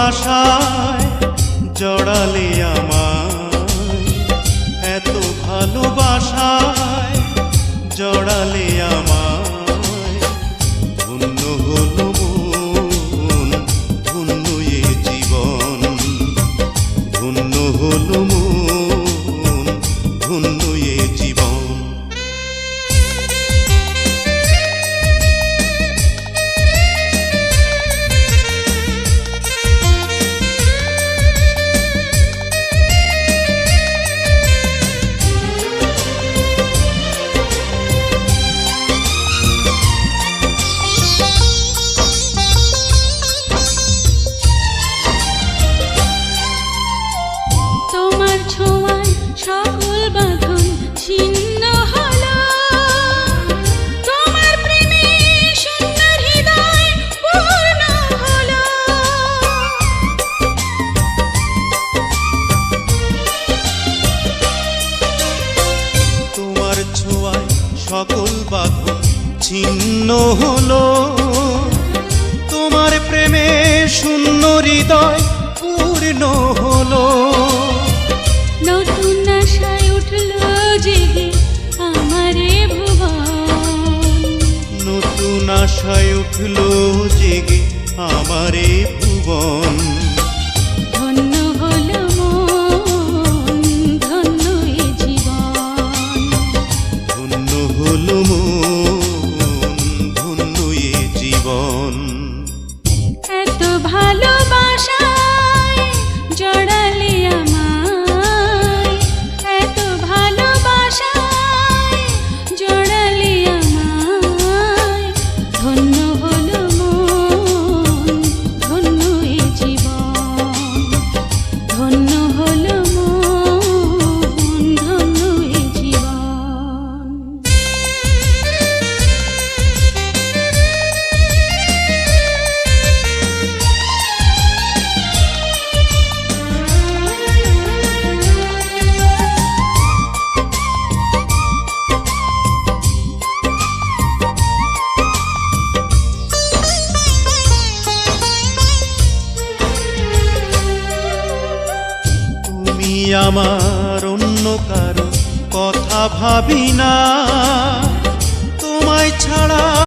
ভালোবাসায় জড়ালে আমায়, এত ভালোবাসায় জড়ালে আমায়, ধন্য হলো মন, ধন্য এ জীবন, ধন্য হলো মন, ধন্য এ জীবন। সকল বাঁধন ছিন্ন হলো, তোমার প্রেমে শূন্য হৃদয় পূর্ণ হলো। তোমার ছোঁয়ায় সকল বাঁধন ছিন্ন হলো, তোমার প্রেমে শূন্য হৃদয় পূর্ণ হলো। নতুন আশায় উঠলো জেগে আমারে ভুবন, নতুন আশায় উঠলো জেগে আমারে ভুবন। ধন্য হলো মন, ধন্য এ জীবন, ধন্য হলো মন, ধন্য এ জীবন। এত ভালোবাসায় জড়ালে আমায়, এত ভালোবাসায় জড়ালে আমায়, ধন্য হলো মন, ধন্য এ জীবন, ধন্য হলো মন, ধন্য এ জীবন। তুমি আমার অন্য কারো কথা ভাবি না, তোমায় ছাড়া